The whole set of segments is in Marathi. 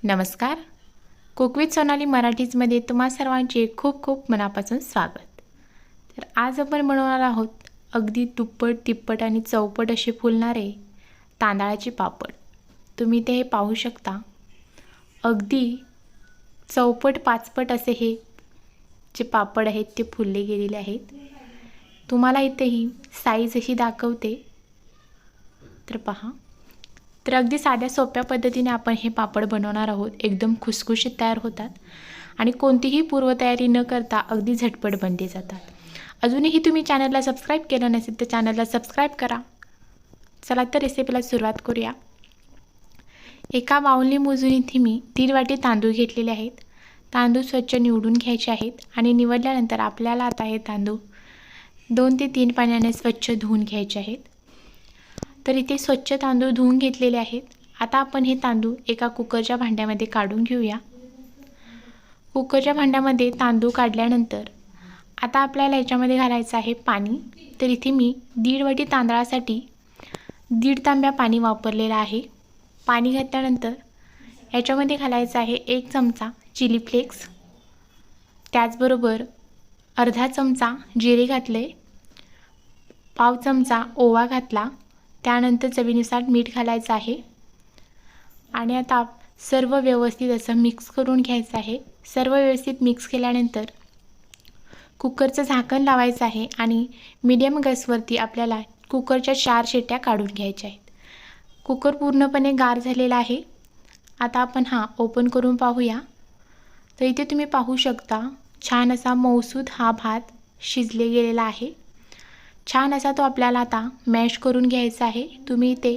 नमस्कार. कुक विथ सोनाली मराठीजमध्ये तुम्हा सर्वांचे खूप खूप मनापासून स्वागत. तर आज आपण बनवणार आहोत अगदी दुप्पट तिप्पट आणि चौपट असे फुलणारे तांदळाचे पापड. तुम्ही ते पाहू शकता. अगदी चौपट पाचपट असे हे जे पापड आहेत ते फुलले गेलेले आहेत. तुम्हाला इथे ही साईज अशी दाखवते. तर पहा. तर अगदी साध्या सोप्या पद्धतीने आपण हे पापड बनवणार आहोत. एकदम खुसखुशीत तयार होतात आणि कोणतीही पूर्वतयारी न करता अगदी झटपट बनले जातात. अजूनही तुम्ही चॅनलला सबस्क्राईब केलं नसेल तर चॅनलला सबस्क्राईब करा. चला तर रेसिपीला सुरुवात करूया. एका बाउलने मोजून इथे मी 1.5 वाटी तांदूळ घेतलेले आहेत. तांदूळ स्वच्छ निवडून घ्यायचे आहेत आणि निवडल्यानंतर आपल्याला आता हे तांदूळ 2 ते 3 पाण्याने स्वच्छ धुवून घ्यायचे आहेत. तर इथे स्वच्छ तांदूळ धुवून घेतलेले आहेत. आता आपण हे तांदूळ एका कुकरच्या भांड्यामध्ये काढून घेऊया. कुकरच्या भांड्यामध्ये तांदूळ काढल्यानंतर आता आपल्याला याच्यामध्ये घालायचं आहे पाणी. तर इथे मी 1.5 वाटी तांदळासाठी 1.5 तांब्या पाणी वापरलेलं आहे. पाणी घातल्यानंतर याच्यामध्ये घालायचं आहे 1 चमचा चिली फ्लेक्स, त्याचबरोबर अर्धा चमचा जिरे घातले, पाव चमचा ओवा घातला, त्यानंतर चवीनुसार मीठ घालायचं आहे आणि आता सर्व व्यवस्थित असं मिक्स करून घ्यायचं आहे. सर्व व्यवस्थित मिक्स केल्यानंतर कुकरचं झाकण लावायचं आहे आणि मीडियम गॅसवरती आपल्याला कुकरच्या 4 शिट्ट्या काढून घ्यायच्या आहेत. कुकर पूर्णपणे गार झालेला आहे. आता आपण हा ओपन करून पाहूया. तर इथे तुम्ही पाहू शकता छान असा मऊसूद हा भात शिजले गेलेला आहे. छान असा तो आपल्याला आता मॅश करून घ्यायचा आहे. तुम्ही इथे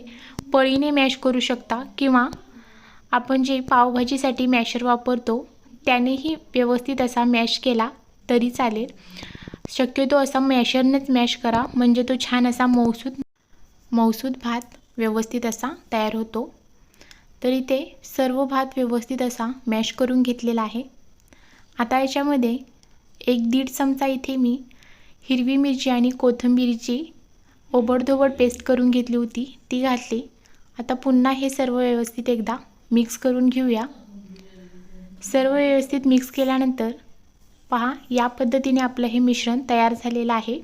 पळीने मॅश करू शकता किंवा आपण जे पावभाजीसाठी मॅशर वापरतो त्यानेही व्यवस्थित असा मॅश केला तरी चालेल. शक्यतो असा मॅशरनेच मॅश करा, म्हणजे तो छान असा मऊसूद भात व्यवस्थित असा तयार होतो. तर इथे सर्व भात व्यवस्थित असा मॅश करून घेतलेला आहे. आता याच्यामध्ये 1-1.5 चमचा इथे मी हिरवी मिरची आणि कोथिंबीरची ओबडधोबड पेस्ट करून घेतली होती, ती घातली. आता पुन्हा हे सर्व व्यवस्थित एकदा मिक्स करून घेऊया. सर्व व्यवस्थित मिक्स केल्यानंतर पहा, या पद्धतीने आपलं हे मिश्रण तयार झालेलं आहे.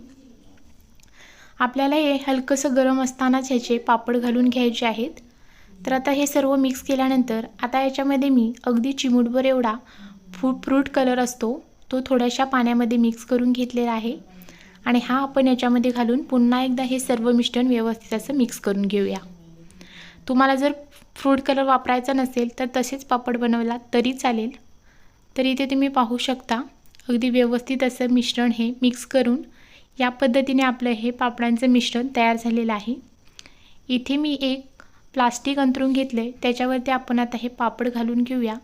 आपल्याला हे हलकंसं गरम असतानाच ह्याचे पापड घालून घ्यायचे आहेत. तर आता हे सर्व मिक्स केल्यानंतर आता याच्यामध्ये मी अगदी चिमूटभर एवढा फ्रूट कलर असतो तो थोड्याशा पाण्यामध्ये मिक्स करून घेतलेला आहे आणि हा आपण याच्यामध्ये घालून पुन्हा एकदा हे सर्व मिश्रण व्यवस्थित असं मिक्स करून घेऊया. तुम्हाला जर फ्रूट कलर वापरायचा नसेल तर तसेच पापड बनवला तरी चालेल. तर इथे तुम्ही पाहू शकता अगदी व्यवस्थित असं मिश्रण हे मिक्स करून या पद्धतीने आपलं हे पापडांचं मिश्रण तयार झालेलं आहे. इथे मी एक प्लास्टिक अंथरून घेतले, त्याच्यावरती आपण आता हे पापड घालून घेऊया.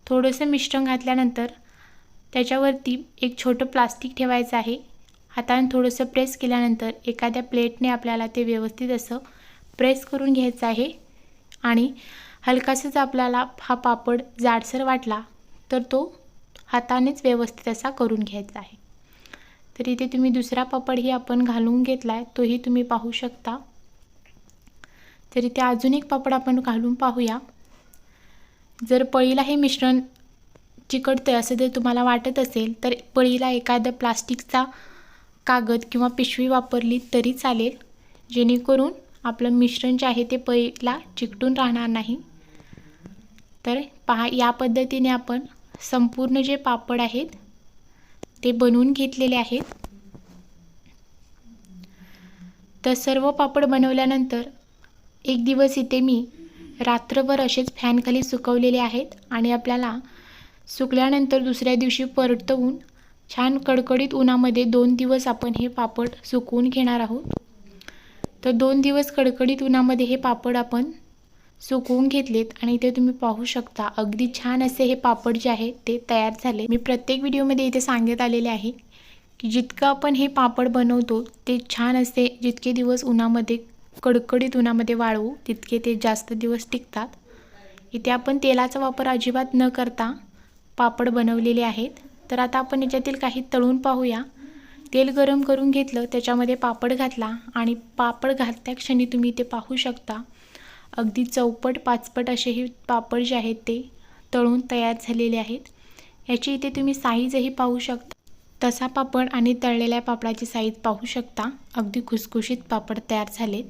थोडंसं मिश्रण घातल्यानंतर त्याच्यावरती एक छोटं प्लास्टिक ठेवायचं आहे. हाताने थोडंसं प्रेस केल्यानंतर एखाद्या प्लेटने आपल्याला ते व्यवस्थित असं प्रेस करून घ्यायचं आहे आणि हलकासाच आपल्याला हा पापड जाडसर वाटला तर तो हातानेच व्यवस्थित असा करून घ्यायचा आहे. तर इथे तुम्ही दुसरा पापडही आपण घालून घेतला आहे, तोही तुम्ही पाहू शकता. तर इथे अजून एक पापड आपण घालून पाहूया. जर पळीला हे मिश्रण चिकटते असं जर तुम्हाला वाटत असेल तर पळीला एखादं प्लास्टिकचा कागद किंवा पिशवी वापरली तरी चालेल, जेणेकरून आपलं मिश्रण जे आहे ते पळीला चिकटून राहणार नाही. तर पहा, या पद्धतीने आपण संपूर्ण जे पापड आहेत ते बनवून घेतलेले आहेत. तर सर्व पापड बनवल्यानंतर एक दिवस इथे मी रात्रभर असेच फॅनखाली सुकवलेले आहेत आणि आपल्याला सुकल्यानंतर दुसऱ्या दिवशी परतवून छान कडकडीत उन्हामध्ये 2 दिवस आपण हे पापड सुकवून घेणार आहोत. तर 2 दिवस कडकडीत उन्हामध्ये हे पापड आपण सुकवून घेतलेत आणि इथे तुम्ही पाहू शकता अगदी छान असे हे पापड जे आहे ते तयार झाले. मी प्रत्येक व्हिडिओमध्ये इथे सांगत आलेले आहे की जितकं आपण हे पापड बनवतो ते छान असे जितके दिवस उन्हामध्ये कडकडीत उन्हामध्ये वाळवू तितके ते जास्त दिवस टिकतात. इथे आपण तेलाचा वापर अजिबात न करता पापड बनवलेले आहेत. तर आता आपण याच्यातील काही तळून पाहूया. तेल गरम करून घेतलं, त्याच्यामध्ये पापड घातला आणि पापड घालत्या क्षणी तुम्ही ते पाहू शकता अगदी चौपट पाचपट असे हे पापड जे आहेत ते तळून तयार झालेले आहेत। याची इथे तुम्ही साईजही पाहू शकता। तसा पापड आणि तळलेल्या पापडाची साईज पाहू शकता। अगदी खुसखुशीत पापड तयार झालेत।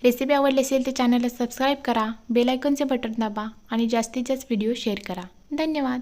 रेसिपी आवडली असेल तर चॅनलला सबस्क्राईब करा, बेल आयकॉनचे बटन दाबा आणि जास्तीत जास्त व्हिडिओ शेअर करा। धन्यवाद।